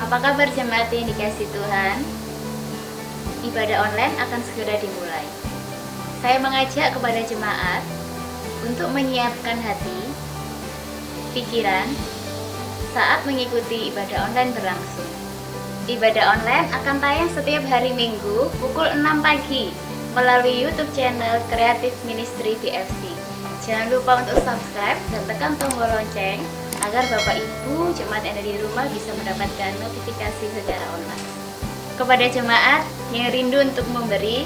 Apa kabar jemaat yang dikasihi Tuhan? Ibadah online akan segera dimulai. Saya mengajak kepada jemaat untuk menyiapkan hati, pikiran, saat mengikuti ibadah online berlangsung. Ibadah online akan tayang setiap hari Minggu pukul 6 pagi melalui YouTube channel Creative Ministry BFC. Jangan lupa untuk subscribe dan tekan tombol lonceng agar Bapak Ibu jemaat yang ada di rumah bisa mendapatkan notifikasi secara online. Kepada jemaat yang rindu untuk memberi,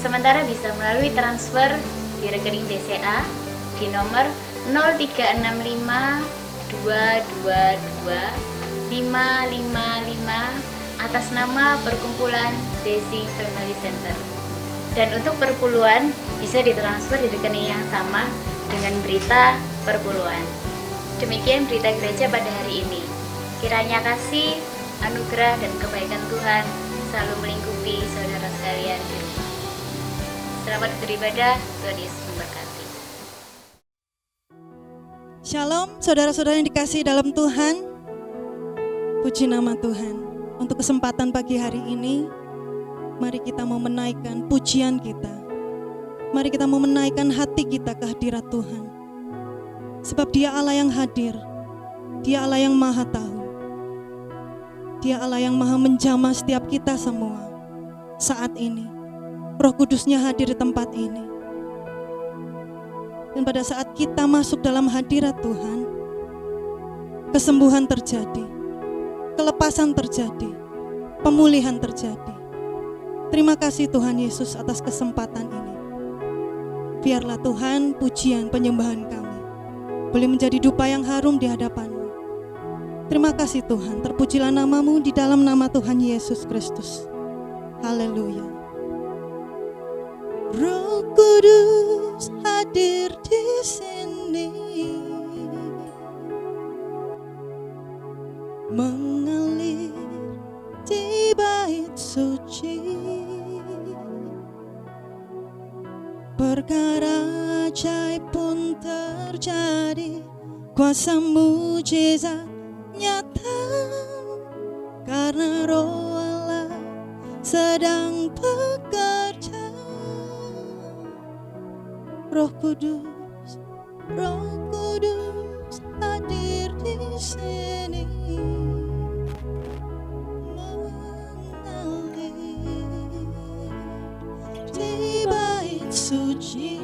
sementara bisa melalui transfer di rekening BCA di nomor 0365 222 555 atas nama Perkumpulan Desi Family Center. Dan untuk perpuluhan bisa ditransfer di rekening yang sama dengan berita perpuluhan. Demikian berita gereja pada hari ini. Kiranya kasih, anugerah dan kebaikan Tuhan selalu melingkupi saudara sekalian di rumah. Selamat beribadah, Tuhan Yesus memberkati. Shalom, saudara-saudara yang dikasihi dalam Tuhan. Puji nama Tuhan. Untuk kesempatan pagi hari ini, mari kita mau menaikkan pujian kita. Mari kita mau menaikkan hati kita ke hadirat Tuhan. Sebab Dia Allah yang hadir. Dia Allah yang maha tahu. Dia Allah yang maha menjamah setiap kita semua. Saat ini, Roh Kudusnya hadir di tempat ini. Dan pada saat kita masuk dalam hadirat Tuhan, kesembuhan terjadi. Kelepasan terjadi, pemulihan terjadi. Terima kasih Tuhan Yesus atas kesempatan ini. Biarlah Tuhan pujian penyembahan kami boleh menjadi dupa yang harum di hadapan-Mu. Terima kasih Tuhan, terpujilah nama-Mu di dalam nama Tuhan Yesus Kristus. Haleluya. Roh Kudus hadir di sini, mengalir di bait suci. Perkara ajaib pun terjadi, kuasa mujizat nyata, karena Roh Allah sedang bekerja. Roh Kudus hadir di sini, di bait suci.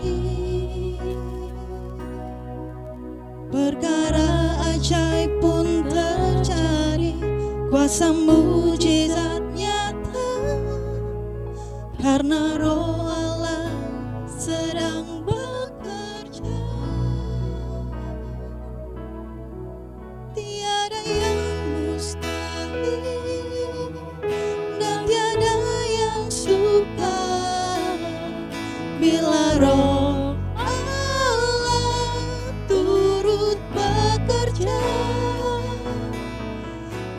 Perkara ajaib pun terjadi, kuasa mujizat nyata, karena Roh Allah sedang bekerja. Tiada yang mustahil dan tiada yang sukar bila Roh Allah turut bekerja.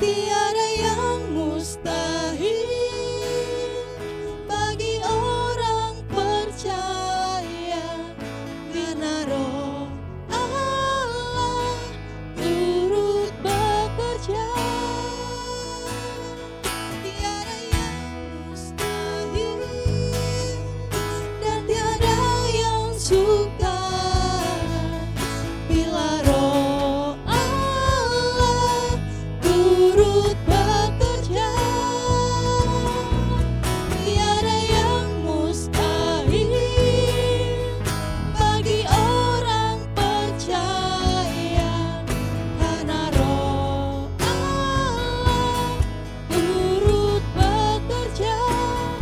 Tiada yang mustahil bagi orang percaya, karena Roh Allah turut bekerja. Tiada yang mustahil dan tiada yang sukar bila Roh Allah turut bekerja. Tiada yang mustahil bagi orang percaya, karena Roh Allah turut bekerja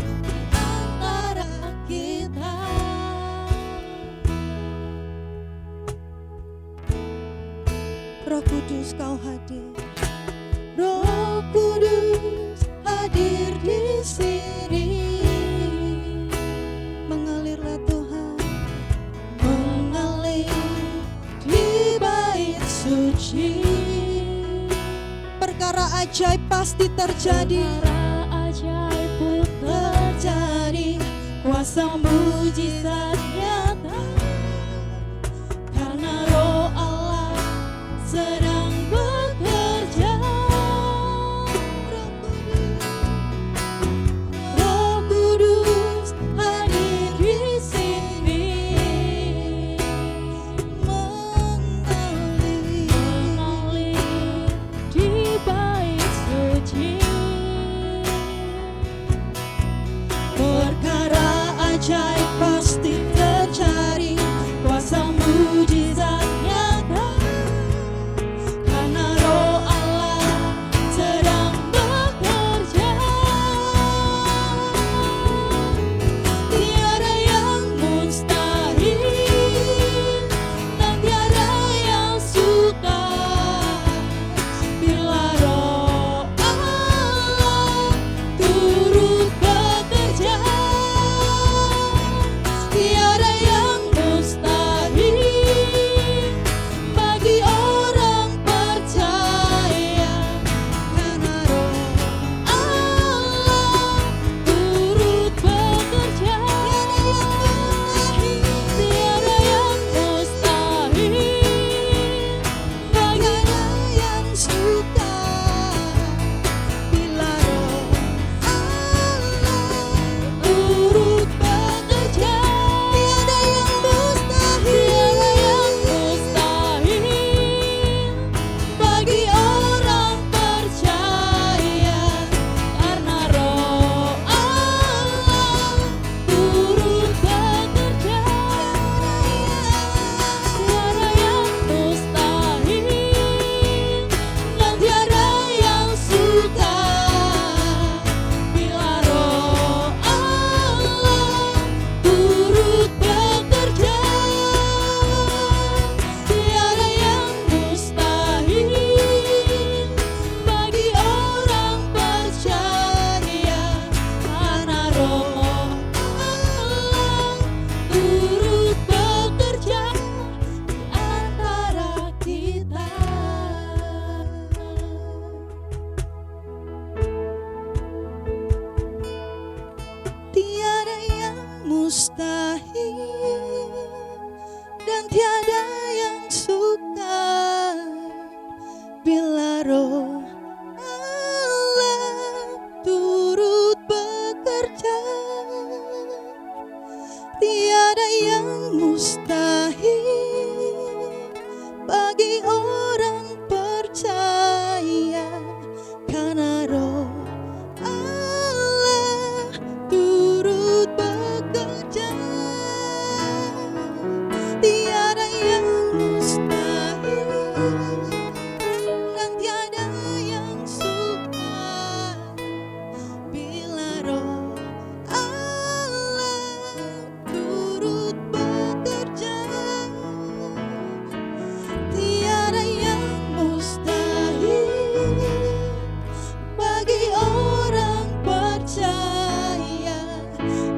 di antara kita. Roh Kudus kau hadir, Roh Kudus hadir di sini. Mengalirlah Tuhan, mengalir di bait suci. Perkara ajaib pasti terjadi, ajaib pun terjadi, kuasa mujizat nyata, karena Roh Allah sedang bekerja. mustahil dan tiada yang sukar bila Roh Allah turut bekerja. Tiada yang mustahil bagi orang percaya, karena Roh Allah turut bekerja. Tiada yang mustahil dan tiada yang sukar bila Roh Allah turut bekerja. Tiada yang mustahil bagi orang percaya,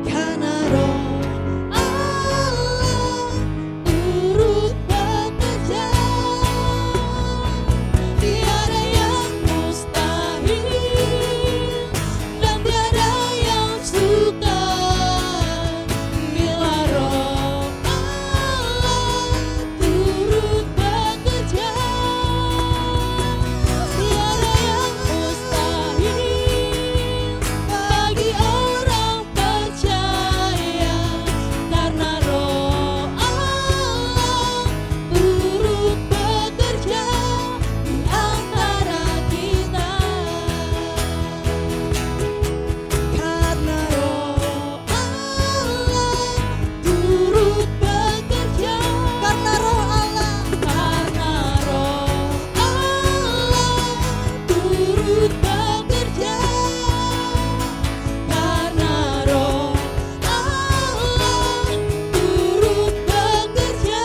karena Roh Allah turut bekerja. Tiada yang mustahil dan tiada yang sukar bila Roh Allah turut bekerja. Tiada yang mustahil bagi orang percaya, karena Roh Allah turut bekerja di antara kita. Karena Roh Allah turut bekerja. Karena Roh Allah. Karena Roh Allah turut bekerja. Karena Roh Allah turut bekerja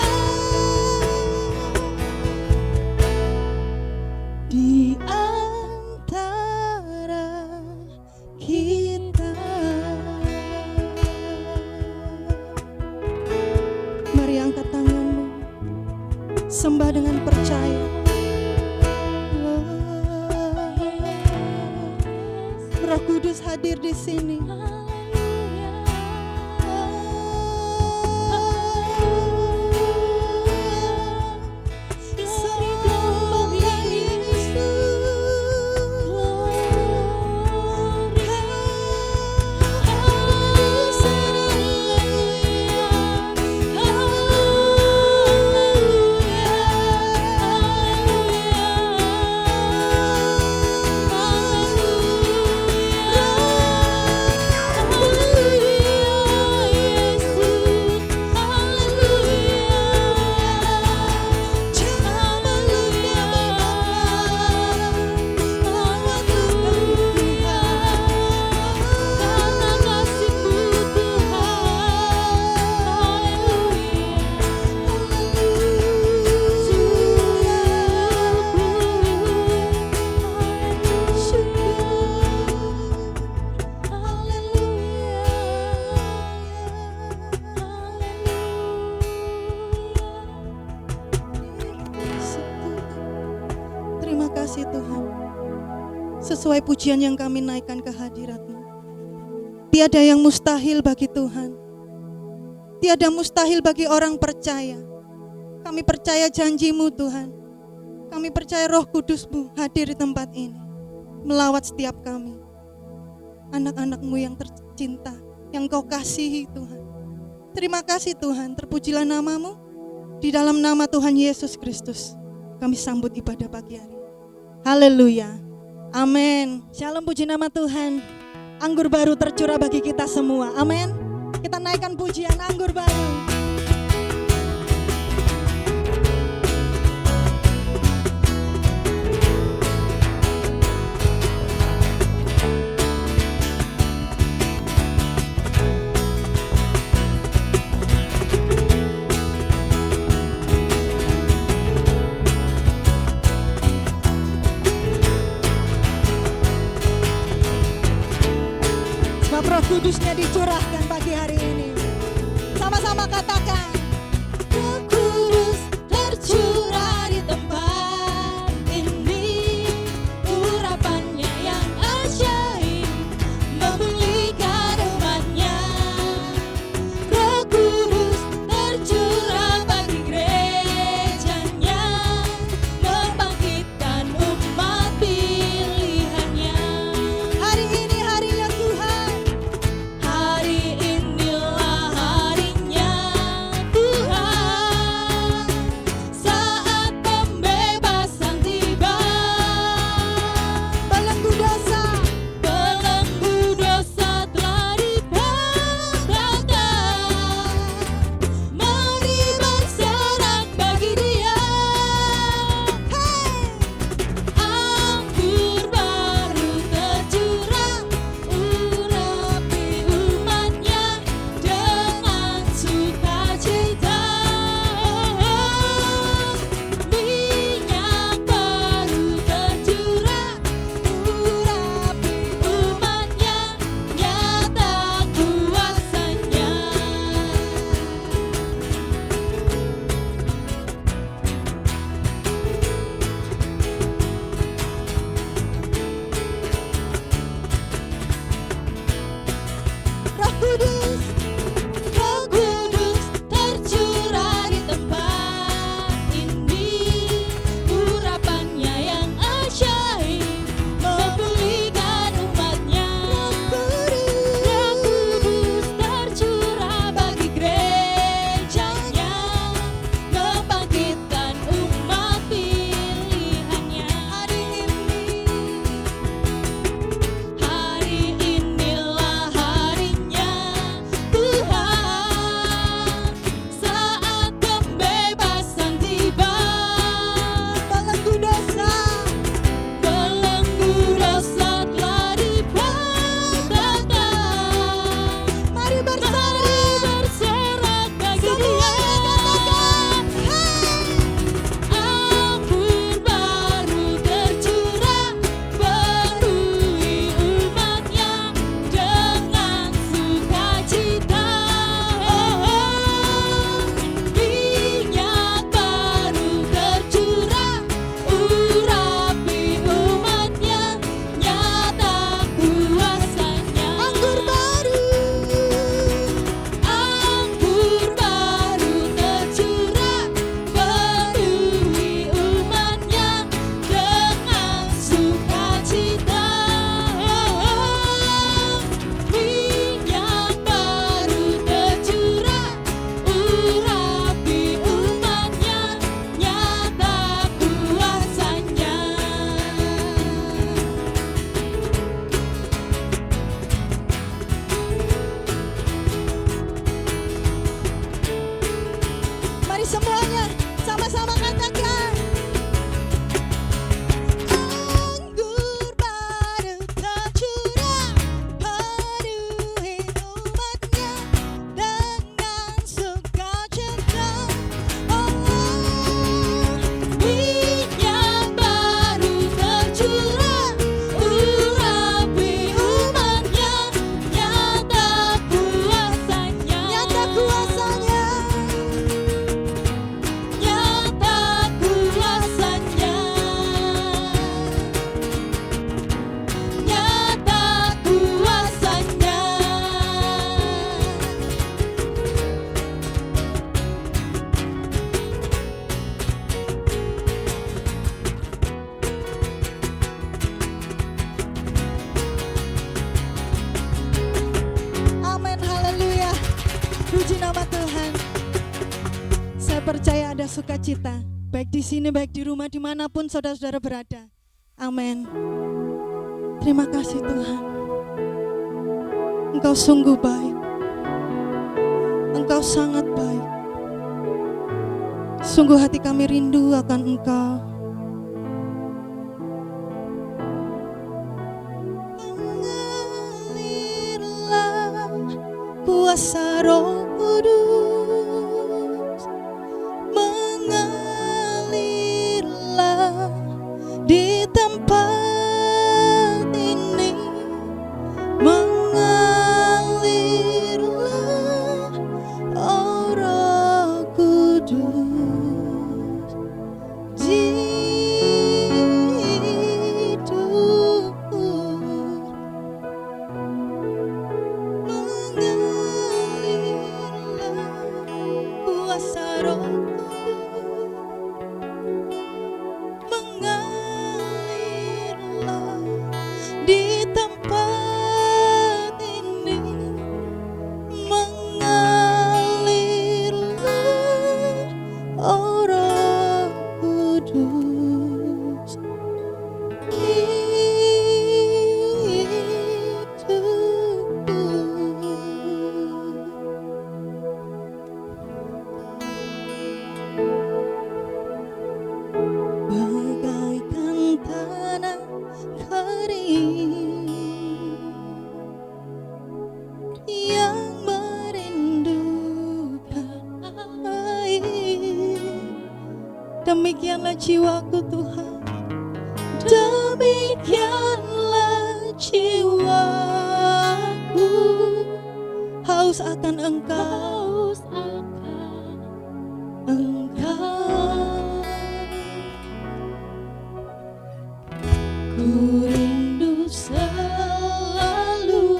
di antara kita. Mari angkat tanganmu, sembah dengan percaya. Roh Kudus hadir di sini. Terima kasih Tuhan, sesuai pujian yang kami naikkan ke hadirat-Mu. Tiada yang mustahil bagi Tuhan, tiada mustahil bagi orang percaya. Kami percaya janji-Mu Tuhan, kami percaya Roh Kudus-Mu hadir di tempat ini, melawat setiap kami, anak-anak-Mu yang tercinta, yang Kau kasihi Tuhan. Terima kasih Tuhan, terpujilah nama-Mu. Di dalam nama Tuhan Yesus Kristus kami sambut ibadah pagi hari. Haleluya. Amin. Shalom, puji nama Tuhan. Anggur baru tercurah bagi kita semua. Amin. Kita naikkan pujian anggur baru. Roh Kudusnya dicurahkan pagi hari ini. Sama-sama katakan, Roh Kudus tercurah di tempat ini. Urapannya yang ajaib memulihkan umatnya. sukacita, baik di sini, baik di rumah, dimanapun saudara-saudara berada. Amin. Terima kasih Tuhan. Engkau sungguh baik. Engkau sangat baik. Sungguh hati kami rindu akan Engkau. Mengalirlah kuasa Roh Kudus, mengalirlah di tempat ini, mengalirlah oh Roh Kudus di hidupku, mengalirlah kuasa Roh mengalirlah di tempat ini, mengalirlah oh Roh Kudus hidupku. Bagaikan tanah kering yang merindukan air, demikianlah jiwaku Tuhan, demikianlah jiwaku, haus akan Engkau, ku rindu selalu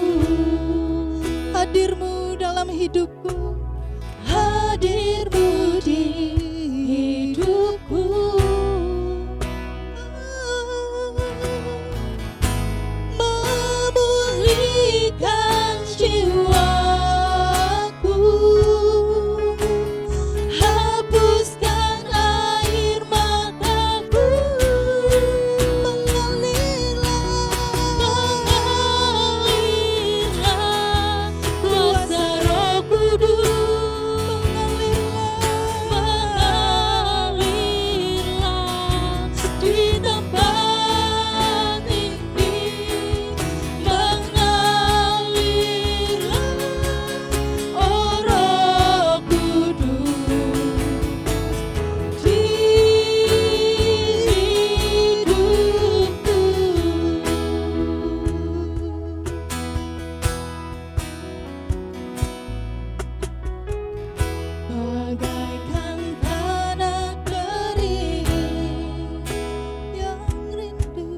hadir-Mu dalam hidupku, hadir-Mu di hidupku. Memulihkan jiwaku, hapuskan air mataku, mengalirlah kuasa Roh Kudus, mengalirlah di tempat ini, mengalirlah oh Roh Kudus di hidupku. Bagaikan tanah kering yang rindu,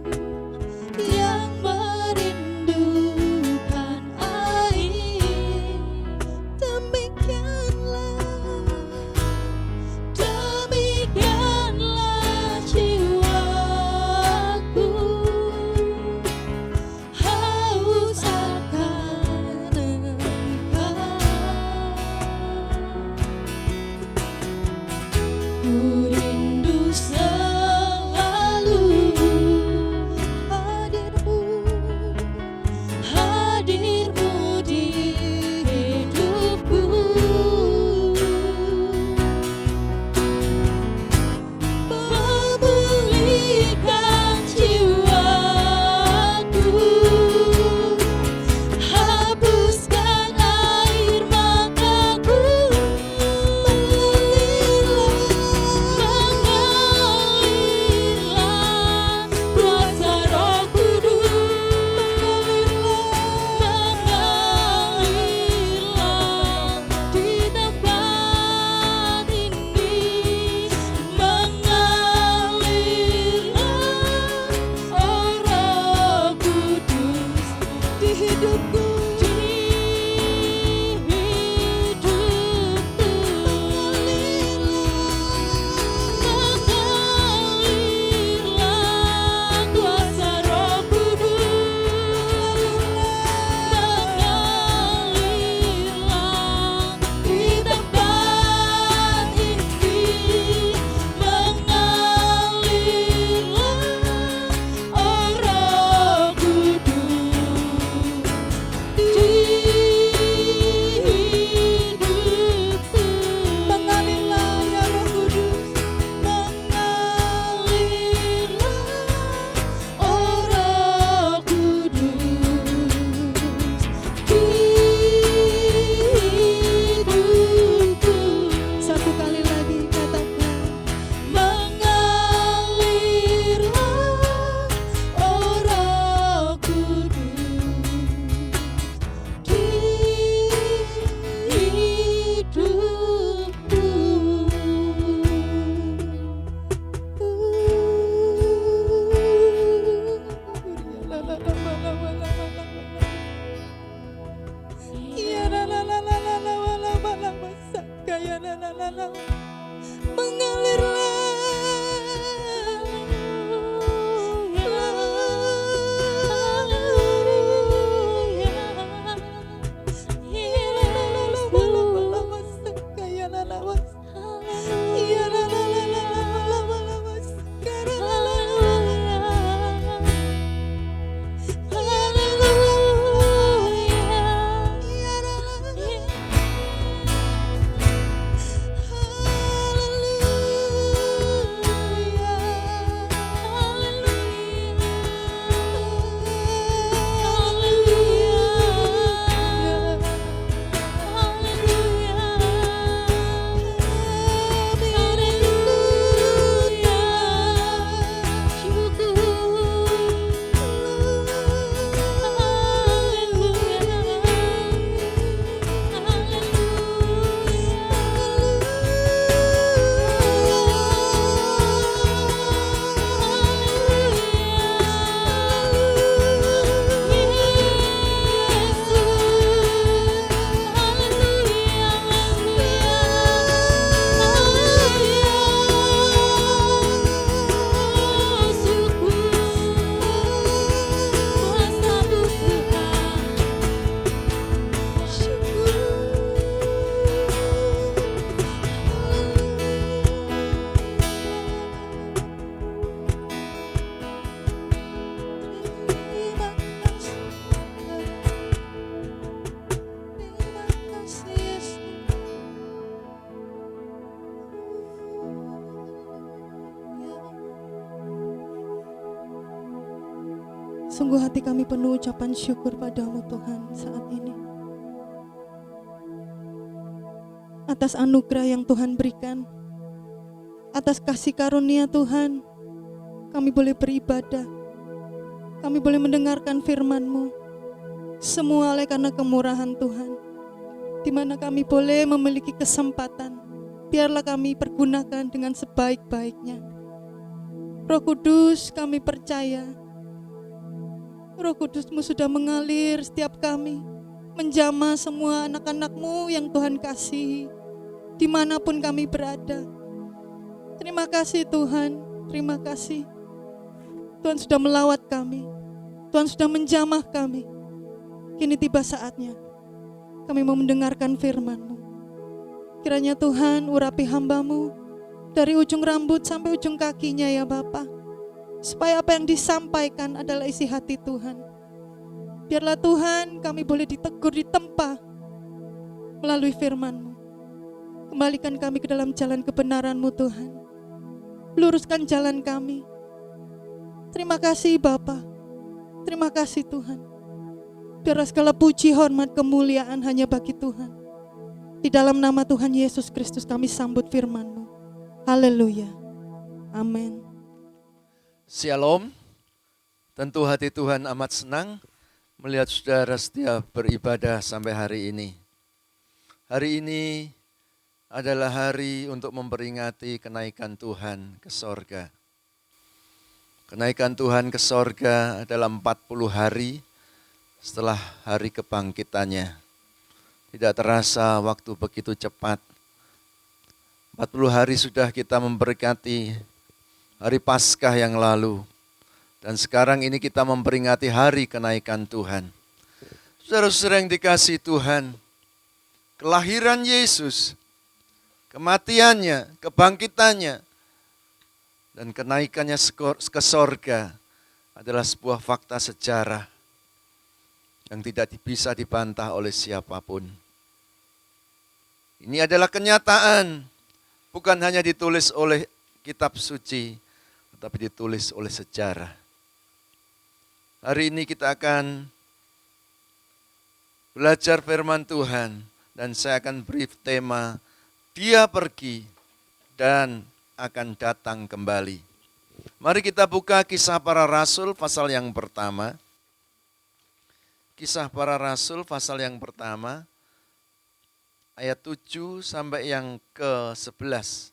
yang merindukan air, demikianlah jiwaku, haus akan Engkau. Ku rindu selalu hadir-Mu di hidupku. Memulihkan jiwaku, hapuskan air mataku, mengalirlah kuasa Roh Kudus, mengalirlah di tempat ini, mengalirlah Sungguh hati kami penuh ucapan syukur padamu Tuhan saat ini. Atas anugerah yang Tuhan berikan, atas kasih karunia Tuhan, kami boleh beribadah, kami boleh mendengarkan firman-Mu. Semua oleh karena kemurahan Tuhan, di mana kami boleh memiliki kesempatan, biarlah kami pergunakan dengan sebaik-baiknya. Roh Kudus, kami percaya, Roh Kudus-Mu sudah mengalir setiap kami, menjamah semua anak-anak-Mu yang Tuhan kasihi, dimanapun kami berada. Terima kasih Tuhan, terima kasih. Tuhan sudah melawat kami, Tuhan sudah menjamah kami. Kini tiba saatnya kami mau mendengarkan firman-Mu. Kiranya Tuhan urapi hamba-Mu dari ujung rambut sampai ujung kakinya ya Bapa, supaya apa yang disampaikan adalah isi hati Tuhan. Biarlah Tuhan kami boleh ditegur, ditempa melalui firman-Mu. Kembalikan kami ke dalam jalan kebenaran-Mu Tuhan. Luruskan jalan kami. Terima kasih Bapa. Terima kasih Tuhan. Biarlah segala puji, hormat, kemuliaan hanya bagi Tuhan. Di dalam nama Tuhan Yesus Kristus kami sambut firman-Mu. Haleluya. Amin. Shalom. Tentu hati Tuhan amat senang melihat saudara setia beribadah sampai hari ini. Hari ini adalah hari untuk memperingati kenaikan Tuhan ke sorga. Kenaikan Tuhan ke sorga adalah 40 hari setelah hari kebangkitannya. Tidak terasa waktu begitu cepat. 40 hari sudah kita memperingati hari Paskah yang lalu. Dan sekarang ini kita memperingati hari kenaikan Tuhan. Saudara-saudara yang dikasihi Tuhan, kelahiran Yesus, kematiannya, kebangkitannya, dan kenaikannya ke sorga adalah sebuah fakta sejarah yang tidak bisa dibantah oleh siapapun. Ini adalah kenyataan, bukan hanya ditulis oleh kitab suci, tetapi ditulis oleh sejarah. Hari ini kita akan belajar firman Tuhan, dan saya akan beri tema, Dia pergi dan akan datang kembali. Mari kita buka Kisah Para Rasul pasal yang pertama. Kisah Para Rasul pasal yang pertama, ayat 7 sampai yang ke-11.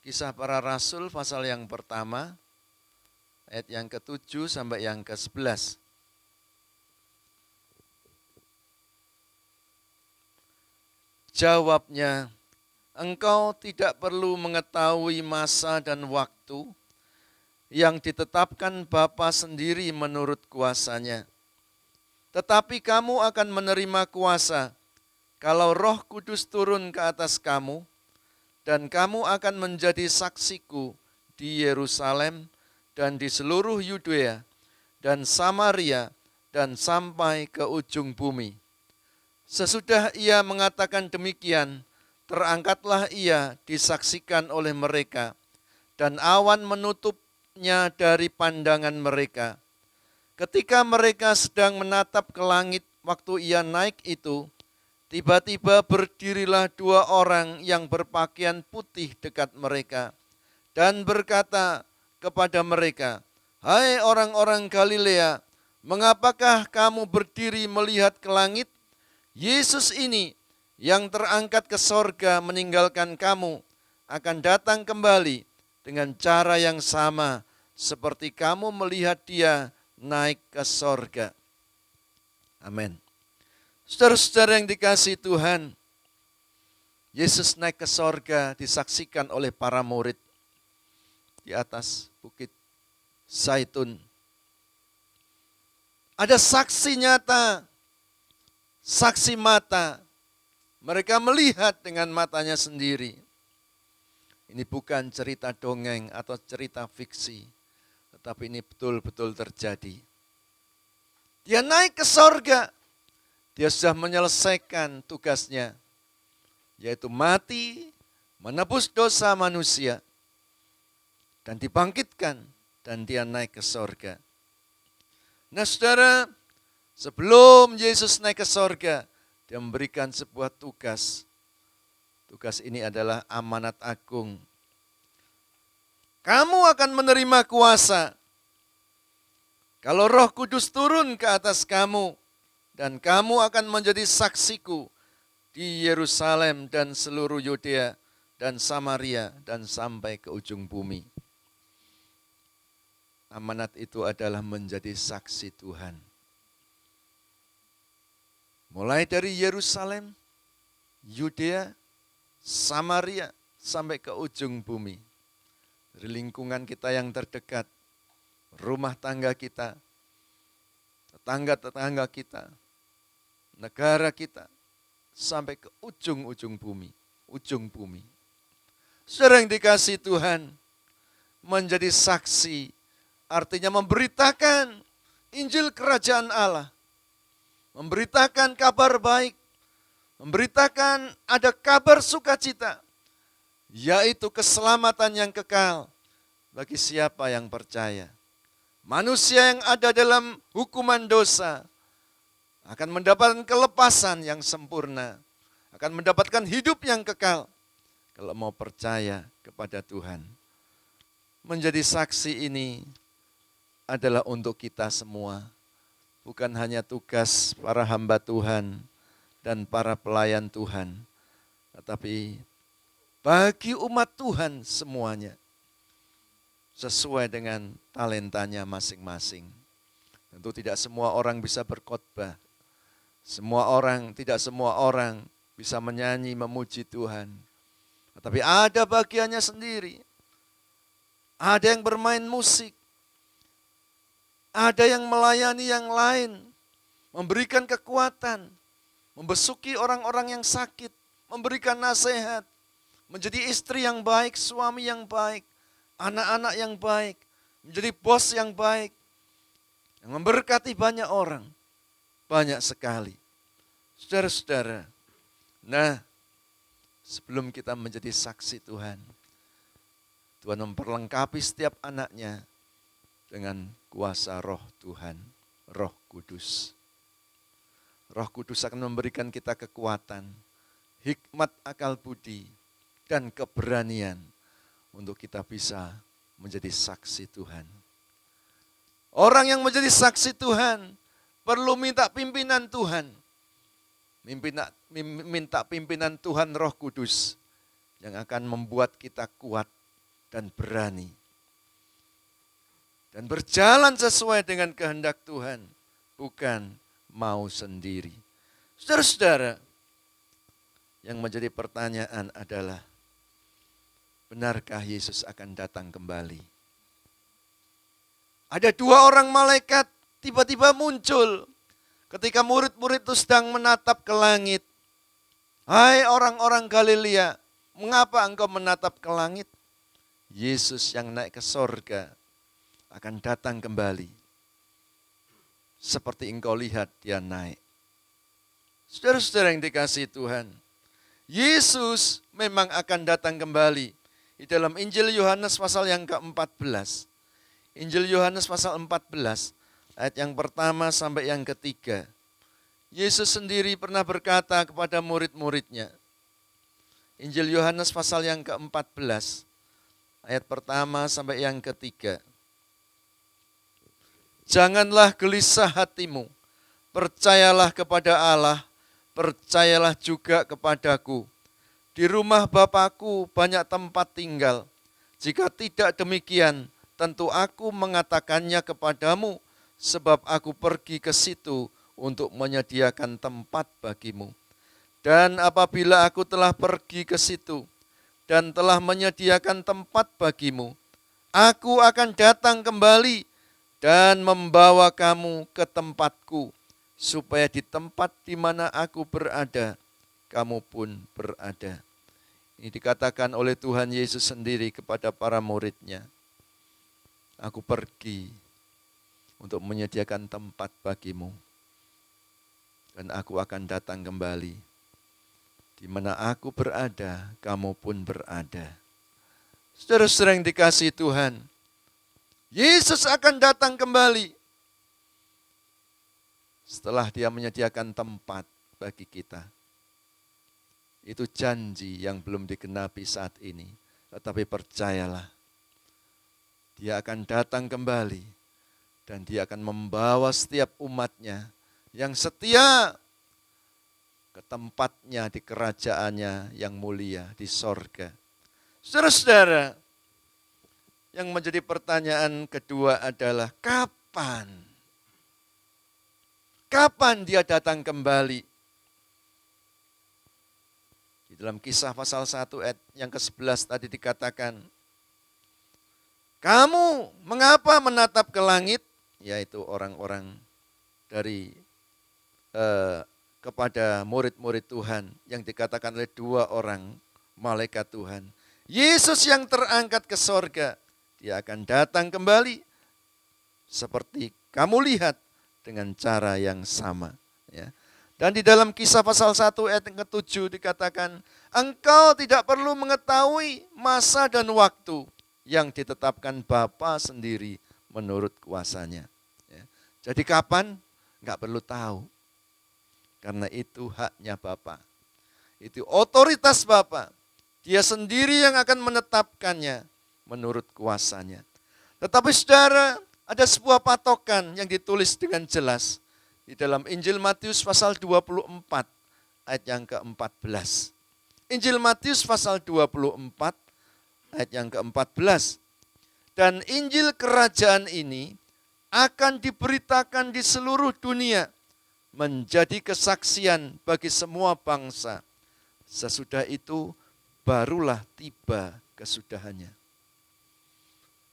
Kisah Para Rasul pasal yang pertama, ayat yang ke-7 sampai yang ke-11. Jawabnya, engkau tidak perlu mengetahui masa dan waktu yang ditetapkan Bapa sendiri menurut kuasanya. Tetapi kamu akan menerima kuasa kalau Roh Kudus turun ke atas kamu, dan kamu akan menjadi saksiku di Yerusalem dan di seluruh Yudea dan Samaria dan sampai ke ujung bumi. Sesudah ia mengatakan demikian, terangkatlah ia disaksikan oleh mereka, dan awan menutupnya dari pandangan mereka. Ketika mereka sedang menatap ke langit waktu ia naik itu, tiba-tiba berdirilah 2 orang yang berpakaian putih dekat mereka, dan berkata kepada mereka, hai orang-orang Galilea, mengapakah kamu berdiri melihat ke langit? Yesus ini yang terangkat ke sorga meninggalkan kamu akan datang kembali dengan cara yang sama seperti kamu melihat dia naik ke sorga. Amin. Saudara-saudara yang dikasihi Tuhan, Yesus naik ke sorga disaksikan oleh para murid di atas bukit Zaitun. Ada saksi nyata, saksi mata. Mereka melihat dengan matanya sendiri. Ini bukan cerita dongeng atau cerita fiksi, tetapi ini betul-betul terjadi. Dia naik ke sorga. Dia sudah menyelesaikan tugasnya, yaitu mati, menebus dosa manusia, dan dibangkitkan dan dia naik ke sorga. Nah saudara, sebelum Yesus naik ke sorga, dia memberikan sebuah tugas. Tugas ini adalah amanat agung. Kamu akan menerima kuasa kalau Roh Kudus turun ke atas kamu, dan kamu akan menjadi saksiku di Yerusalem dan seluruh Yudea dan Samaria dan sampai ke ujung bumi. Amanat itu adalah menjadi saksi Tuhan. Mulai dari Yerusalem, Yudea, Samaria, sampai ke ujung bumi. Dari lingkungan kita yang terdekat, rumah tangga kita, tetangga-tetangga kita, negara kita, sampai ke ujung-ujung bumi, ujung bumi. Saudara yang dikasihi Tuhan, menjadi saksi artinya memberitakan Injil Kerajaan Allah, memberitakan kabar baik, memberitakan ada kabar sukacita, yaitu keselamatan yang kekal bagi siapa yang percaya. Manusia yang ada dalam hukuman dosa akan mendapatkan kelepasan yang sempurna, akan mendapatkan hidup yang kekal kalau mau percaya kepada Tuhan. Menjadi saksi ini adalah untuk kita semua, bukan hanya tugas para hamba Tuhan dan para pelayan Tuhan, tetapi bagi umat Tuhan semuanya, sesuai dengan talentanya masing-masing. Tentu tidak semua orang bisa berkhotbah, tidak semua orang bisa menyanyi memuji Tuhan. Tetapi ada bagiannya sendiri. Ada yang bermain musik, ada yang melayani yang lain, memberikan kekuatan, membesuki orang-orang yang sakit, memberikan nasihat, menjadi istri yang baik, suami yang baik, anak-anak yang baik, menjadi bos yang baik, yang memberkati banyak orang, banyak sekali. Saudara-saudara, nah sebelum kita menjadi saksi Tuhan, Tuhan memperlengkapi setiap anaknya dengan kuasa Roh Tuhan, Roh Kudus. Roh Kudus akan memberikan kita kekuatan, hikmat akal budi, dan keberanian untuk kita bisa menjadi saksi Tuhan. Orang yang menjadi saksi Tuhan perlu minta pimpinan Tuhan. Minta pimpinan Tuhan Roh Kudus yang akan membuat kita kuat dan berani. Dan berjalan sesuai dengan kehendak Tuhan, bukan mau sendiri. Saudara-saudara, yang menjadi pertanyaan adalah, benarkah Yesus akan datang kembali? Ada 2 orang malaikat tiba-tiba muncul ketika murid-murid itu sedang menatap ke langit. Hai orang-orang Galilea, mengapa engkau menatap ke langit? Yesus yang naik ke sorga akan datang kembali. Seperti engkau lihat dia naik. Saudara-saudara yang dikasihi Tuhan, Yesus memang akan datang kembali. Di dalam Injil Yohanes pasal yang ke-14. Injil Yohanes pasal 14, ayat yang pertama sampai yang ketiga. Yesus sendiri pernah berkata kepada murid-muridnya. Injil Yohanes pasal yang ke-14, ayat pertama sampai yang ketiga. Janganlah gelisah hatimu, percayalah kepada Allah, percayalah juga kepadaku. Di rumah Bapakku banyak tempat tinggal. Jika tidak demikian, tentu aku mengatakannya kepadamu, sebab aku pergi ke situ untuk menyediakan tempat bagimu. Dan apabila aku telah pergi ke situ dan telah menyediakan tempat bagimu, aku akan datang kembali dan membawa kamu ke tempatku, supaya di tempat di mana aku berada, kamu pun berada. Ini dikatakan oleh Tuhan Yesus sendiri kepada para muridnya. Aku pergi untuk menyediakan tempat bagimu, dan aku akan datang kembali. Di mana aku berada, kamu pun berada. Saudara-saudara yang dikasihi Tuhan, Yesus akan datang kembali setelah dia menyediakan tempat bagi kita. Itu janji yang belum digenapi saat ini. Tetapi percayalah, dia akan datang kembali dan dia akan membawa setiap umatnya yang setia ke tempatnya di kerajaannya yang mulia di sorga. Saudara-saudara, yang menjadi pertanyaan kedua adalah kapan? Kapan dia datang kembali? Di dalam Kisah pasal 1 ayat yang ke-11 tadi dikatakan, kamu mengapa menatap ke langit? Yaitu orang-orang dari kepada murid-murid Tuhan yang dikatakan oleh 2 orang malaikat Tuhan. Yesus yang terangkat ke sorga, dia akan datang kembali seperti kamu lihat dengan cara yang sama. Ya. Dan di dalam Kisah pasal 1 ayat yang ke-7 dikatakan, engkau tidak perlu mengetahui masa dan waktu yang ditetapkan Bapa sendiri menurut kuasanya. Ya. Jadi kapan? Enggak perlu tahu. Karena itu haknya Bapa. Itu otoritas Bapa. Dia sendiri yang akan menetapkannya menurut kuasanya. Tetapi saudara, ada sebuah patokan yang ditulis dengan jelas di dalam Injil Matius pasal 24 ayat yang ke-14. Injil Matius pasal 24 ayat yang ke-14. Dan Injil kerajaan ini akan diberitakan di seluruh dunia menjadi kesaksian bagi semua bangsa. Sesudah itu barulah tiba kesudahannya.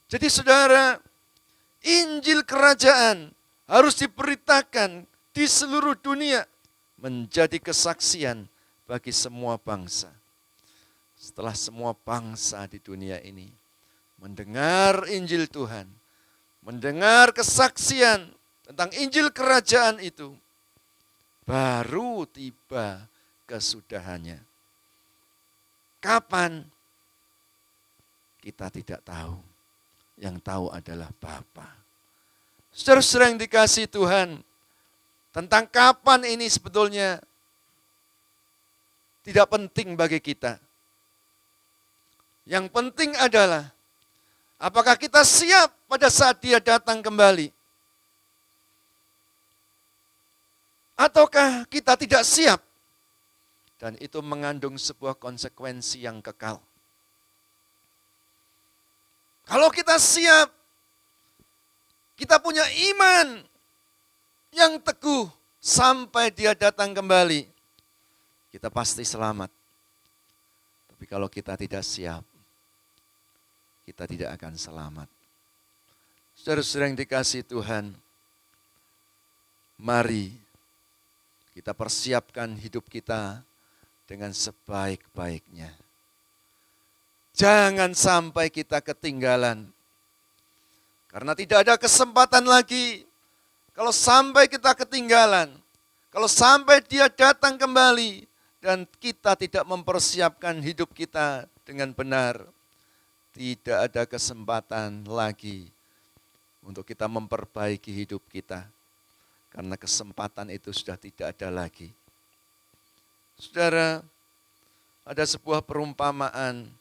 Jadi saudara, Injil kerajaan harus diberitakan di seluruh dunia menjadi kesaksian bagi semua bangsa. Setelah semua bangsa di dunia ini mendengar Injil Tuhan, mendengar kesaksian tentang Injil kerajaan itu, baru tiba kesudahannya. Kapan? Kita tidak tahu. Yang tahu adalah Bapa. Saudara-saudara yang dikasihi Tuhan, tentang kapan ini sebetulnya tidak penting bagi kita. Yang penting adalah apakah kita siap pada saat Dia datang kembali? Ataukah kita tidak siap? Dan itu mengandung sebuah konsekuensi yang kekal. Kalau kita siap, kita punya iman yang teguh sampai Dia datang kembali, kita pasti selamat. Tapi kalau kita tidak siap, kita tidak akan selamat. Saudara-saudara yang dikasihi Tuhan, mari kita persiapkan hidup kita dengan sebaik-baiknya. Jangan sampai kita ketinggalan. Karena tidak ada kesempatan lagi. Kalau sampai kita ketinggalan, kalau sampai Dia datang kembali, dan kita tidak mempersiapkan hidup kita dengan benar, tidak ada kesempatan lagi untuk kita memperbaiki hidup kita. Karena kesempatan itu sudah tidak ada lagi. Saudara, ada sebuah perumpamaan.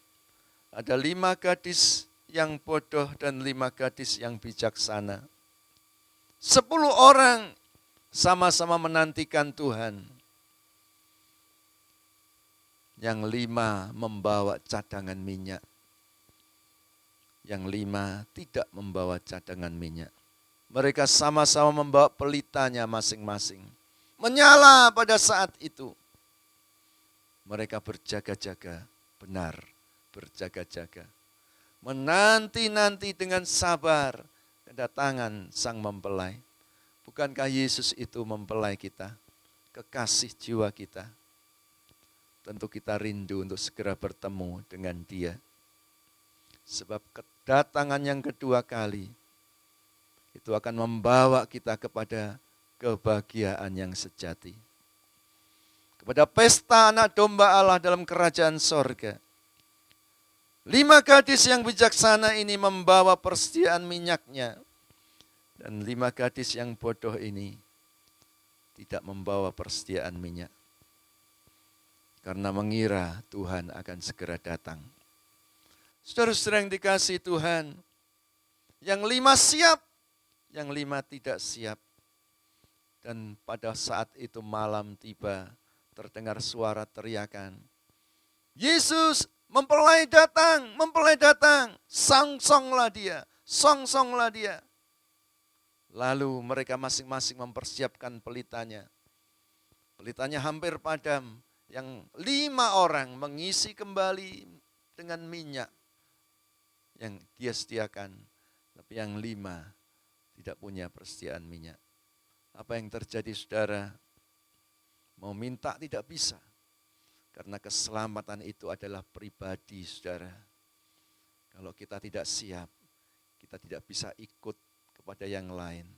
Ada 5 gadis yang bodoh dan 5 gadis yang bijaksana. 10 orang sama-sama menantikan Tuhan. Yang 5 membawa cadangan minyak. Yang 5 tidak membawa cadangan minyak. Mereka sama-sama membawa pelitanya masing-masing. Menyala pada saat itu. Mereka berjaga-jaga, benar. Berjaga-jaga, menanti-nanti dengan sabar kedatangan Sang Mempelai. Bukankah Yesus itu mempelai kita, kekasih jiwa kita? Tentu kita rindu untuk segera bertemu dengan Dia. Sebab kedatangan yang kedua kali itu akan membawa kita kepada kebahagiaan yang sejati. Kepada pesta anak domba Allah dalam kerajaan sorga. 5 gadis yang bijaksana ini membawa persediaan minyaknya. Dan 5 gadis yang bodoh ini tidak membawa persediaan minyak. Karena mengira Tuhan akan segera datang. Saudara-saudara yang dikasihi Tuhan, yang 5 siap, yang 5 tidak siap. Dan pada saat itu malam tiba, terdengar suara teriakan, Yesus mempelai datang, song-songlah dia. Lalu mereka masing-masing mempersiapkan pelitanya. Pelitanya hampir padam, yang 5 orang mengisi kembali dengan minyak yang dia sediakan. Tapi yang 5 tidak punya persediaan minyak. Apa yang terjadi saudara? Mau minta tidak bisa. Karena keselamatan itu adalah pribadi saudara. Kalau kita tidak siap, kita tidak bisa ikut kepada yang lain.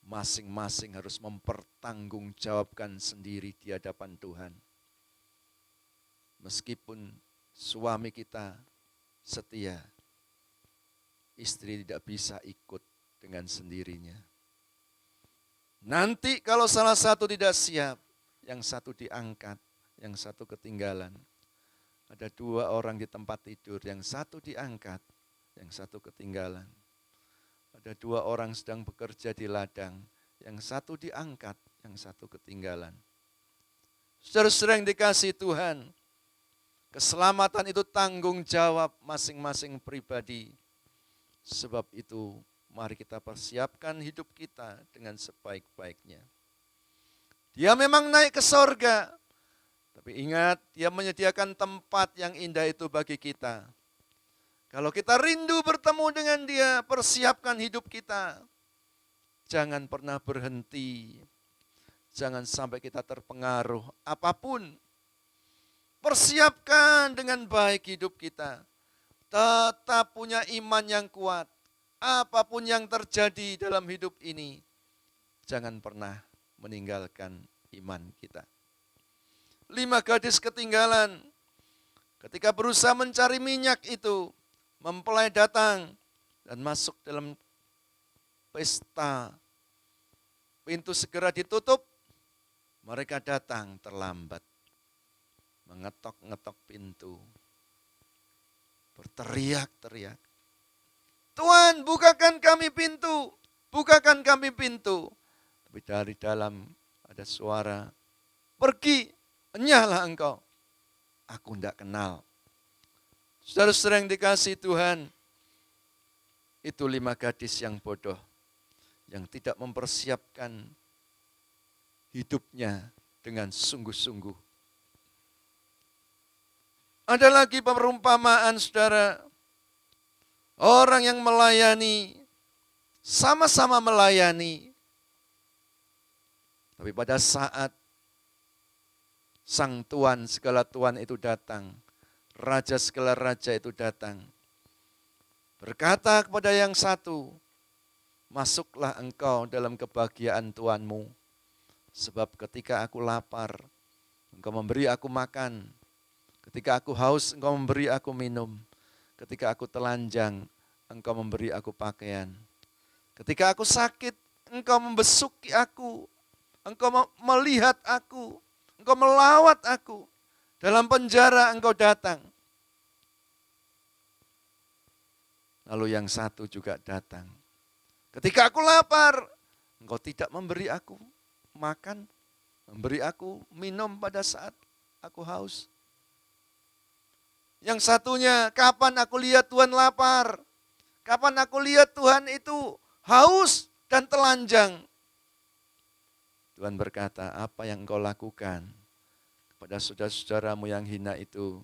Masing-masing harus mempertanggungjawabkan sendiri di hadapan Tuhan. Meskipun suami kita setia, istri tidak bisa ikut dengan sendirinya. Nanti kalau salah satu tidak siap, yang satu diangkat, yang satu ketinggalan. Ada 2 orang di tempat tidur, yang satu diangkat, yang satu ketinggalan. Ada 2 orang sedang bekerja di ladang, yang satu diangkat, yang satu ketinggalan. Saudara-saudara yang dikasihi Tuhan, keselamatan itu tanggung jawab masing-masing pribadi. Sebab itu mari kita persiapkan hidup kita dengan sebaik-baiknya. Dia memang naik ke sorga, tapi ingat dia menyediakan tempat yang indah itu bagi kita. Kalau kita rindu bertemu dengan dia, persiapkan hidup kita. Jangan pernah berhenti, jangan sampai kita terpengaruh apapun. Persiapkan dengan baik hidup kita. Tetap punya iman yang kuat. Apapun yang terjadi dalam hidup ini, jangan pernah meninggalkan iman kita. 5 gadis ketinggalan. Ketika berusaha mencari minyak itu, mempelai datang dan masuk dalam pesta. Pintu segera ditutup, mereka datang terlambat. Mengetok-ngetok pintu. Berteriak-teriak. Tuhan, bukakan kami pintu, bukakan kami pintu. Tapi dari dalam ada suara, pergi, enyahlah engkau. Aku tidak kenal. Saudara-saudara yang dikasihi Tuhan, itu 5 gadis yang bodoh, yang tidak mempersiapkan hidupnya dengan sungguh-sungguh. Ada lagi perumpamaan saudara, orang yang melayani, sama-sama melayani. Tapi pada saat sang Tuan, segala Tuan itu datang, Raja segala Raja itu datang, berkata kepada yang satu, masuklah engkau dalam kebahagiaan Tuanmu, sebab ketika aku lapar, engkau memberi aku makan, ketika aku haus, engkau memberi aku minum, ketika aku telanjang, engkau memberi aku pakaian. Ketika aku sakit, engkau membesuki aku. Engkau melihat aku. Engkau melawat aku. Dalam penjara engkau datang. Lalu yang satu juga datang. Ketika aku lapar, engkau tidak memberi aku makan. Memberi aku minum pada saat aku haus. Yang satunya, kapan aku lihat Tuhan lapar? Kapan aku lihat Tuhan itu haus dan telanjang? Tuhan berkata, apa yang engkau lakukan kepada saudara-saudaramu yang hina itu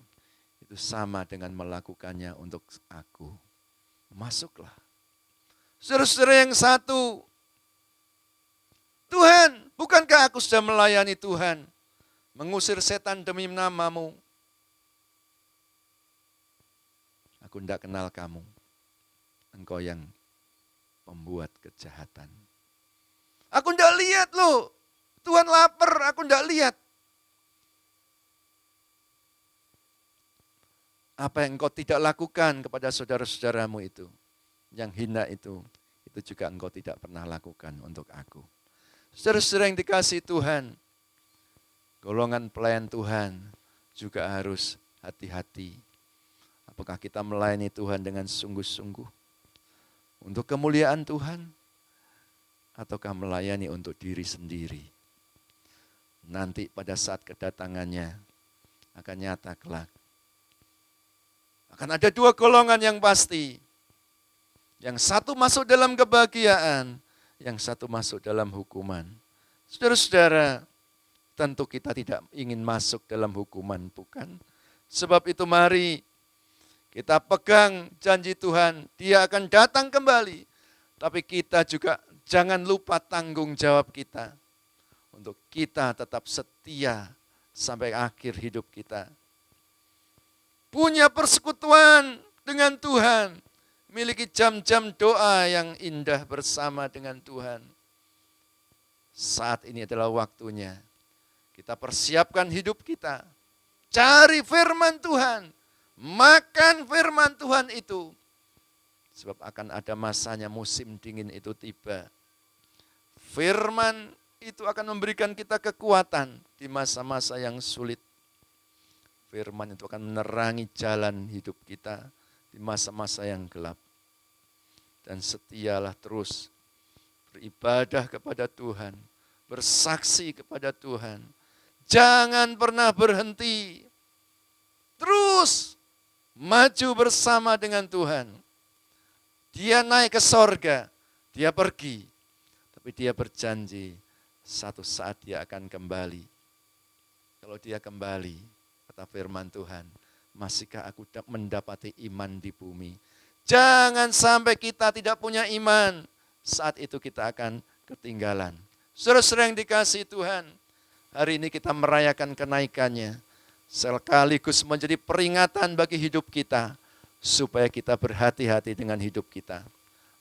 sama dengan melakukannya untuk aku. Masuklah. Saudara-saudara yang satu, Tuhan, bukankah aku sudah melayani Tuhan? Mengusir setan demi namamu. Aku tidak kenal kamu. Engkau yang membuat kejahatan. Aku tidak lihat loh. Tuhan lapar, aku tidak lihat. Apa yang engkau tidak lakukan kepada saudara-saudaramu itu, yang hina itu juga engkau tidak pernah lakukan untuk aku. Saudara-saudara yang dikasihi Tuhan, golongan pelayan Tuhan juga harus hati-hati. Apakah kita melayani Tuhan dengan sungguh-sungguh untuk kemuliaan Tuhan, ataukah melayani untuk diri sendiri? Nanti pada saat kedatangannya akan nyata kelak. Akan ada dua golongan yang pasti. Yang satu masuk dalam kebahagiaan, yang satu masuk dalam hukuman. Saudara-saudara, tentu kita tidak ingin masuk dalam hukuman, bukan? Sebab itu mari kita pegang janji Tuhan, Dia akan datang kembali. Tapi kita juga jangan lupa tanggung jawab kita. Untuk kita tetap setia sampai akhir hidup kita. Punya persekutuan dengan Tuhan. Miliki jam-jam doa yang indah bersama dengan Tuhan. Saat ini adalah waktunya. Kita persiapkan hidup kita. Cari firman Tuhan. Makan firman Tuhan itu. Sebab akan ada masanya musim dingin itu tiba. Firman itu akan memberikan kita kekuatan di masa-masa yang sulit. Firman itu akan menerangi jalan hidup kita di masa-masa yang gelap. Dan setialah terus beribadah kepada Tuhan, bersaksi kepada Tuhan. Jangan pernah berhenti. Terus maju bersama dengan Tuhan. Dia naik ke sorga, dia pergi. Tapi dia berjanji, satu saat dia akan kembali. Kalau dia kembali, kata firman Tuhan, masihkah aku mendapati iman di bumi? Jangan sampai kita tidak punya iman. Saat itu kita akan ketinggalan. Saudara-saudara yang dikasihi Tuhan, hari ini kita merayakan kenaikannya. Sekaligus menjadi peringatan bagi hidup kita. Supaya kita berhati-hati dengan hidup kita.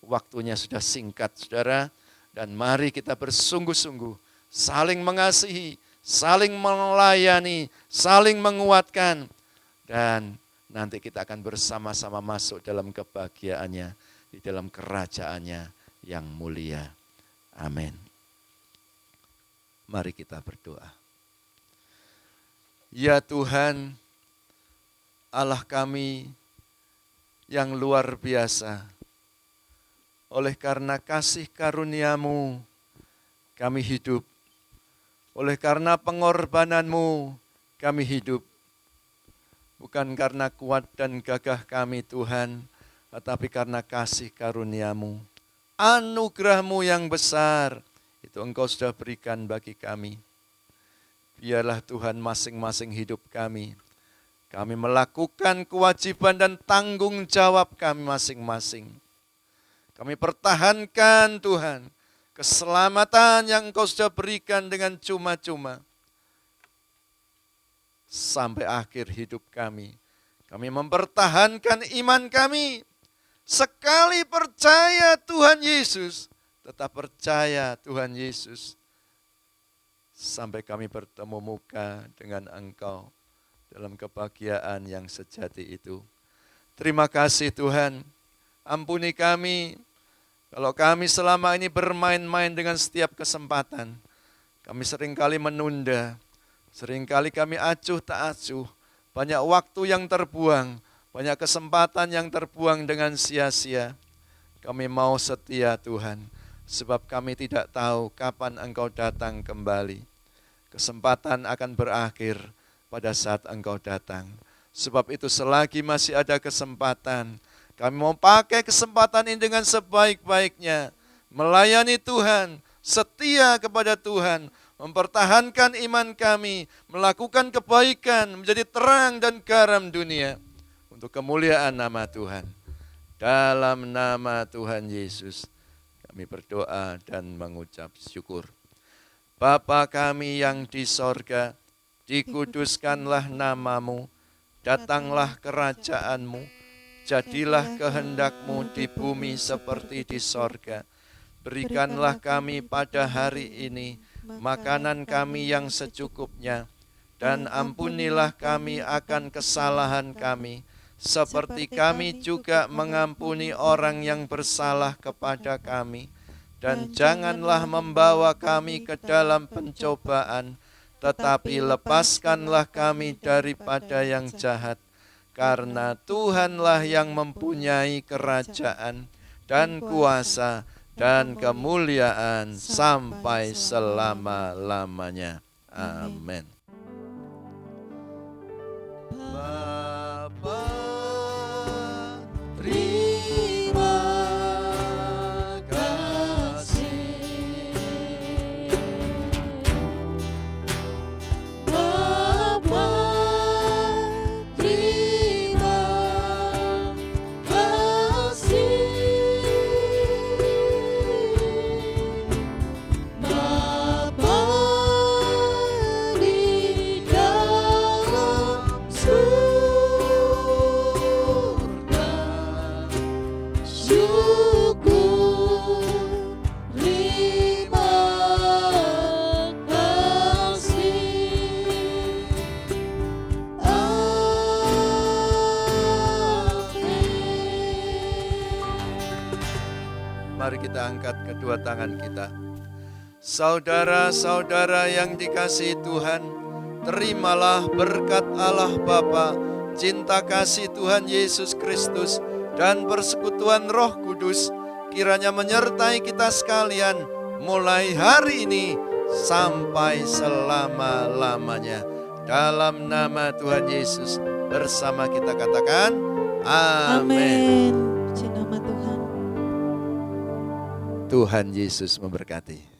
Waktunya sudah singkat, saudara. Dan mari kita bersungguh-sungguh. Saling mengasihi, saling melayani, saling menguatkan. Dan nanti kita akan bersama-sama masuk dalam kebahagiaannya, di dalam kerajaannya yang mulia. Amin. Mari kita berdoa. Ya Tuhan, Allah kami yang luar biasa, oleh karena kasih karunia-Mu kami hidup, oleh karena pengorbanan-Mu kami hidup. Bukan karena kuat dan gagah kami Tuhan, tetapi karena kasih karunia-Mu. Anugerah-Mu yang besar, itu Engkau sudah berikan bagi kami. Biarlah Tuhan masing-masing hidup kami. Kami melakukan kewajiban dan tanggung jawab kami masing-masing. Kami pertahankan Tuhan, keselamatan yang Engkau sudah berikan dengan cuma-cuma. Sampai akhir hidup kami. Kami mempertahankan iman kami. Sekali percaya Tuhan Yesus, tetap percaya Tuhan Yesus. Sampai kami bertemu muka dengan Engkau dalam kebahagiaan yang sejati itu. Terima kasih Tuhan. Ampuni kami kalau kami selama ini bermain-main dengan setiap kesempatan. Kami seringkali menunda. Seringkali kami acuh tak acuh, banyak waktu yang terbuang, banyak kesempatan yang terbuang dengan sia-sia. Kami mau setia Tuhan, sebab kami tidak tahu kapan Engkau datang kembali. Kesempatan akan berakhir pada saat Engkau datang. Sebab itu selagi masih ada kesempatan, kami mau pakai kesempatan ini dengan sebaik-baiknya. Melayani Tuhan, setia kepada Tuhan, mempertahankan iman kami, melakukan kebaikan, menjadi terang dan garam dunia untuk kemuliaan nama Tuhan. Dalam nama Tuhan Yesus, kami berdoa dan mengucap syukur. Bapa kami yang di sorga, dikuduskanlah namamu, datanglah kerajaanmu, jadilah kehendak-Mu di bumi seperti di sorga. Berikanlah kami pada hari ini makanan kami yang secukupnya, dan ampunilah kami akan kesalahan kami, seperti kami juga mengampuni orang yang bersalah kepada kami. Dan janganlah membawa kami ke dalam pencobaan, tetapi lepaskanlah kami daripada yang jahat. Karena Tuhanlah yang mempunyai kerajaan dan kuasa dan kemuliaan sampai selama-lamanya. Amin. Bapa, terima kasih. Bapa, terima kasih. Bapa di dalam surga, syukur, terima kasih. Amin. Mari kita angkat kedua tangan kita. Saudara-saudara yang dikasihi Tuhan, terimalah berkat Allah Bapa, cinta kasih Tuhan Yesus Kristus, dan persekutuan Roh Kudus, kiranya menyertai kita sekalian, mulai hari ini sampai selama-lamanya. Dalam nama Tuhan Yesus, bersama kita katakan, amin. Puji nama Tuhan. Tuhan Yesus memberkati.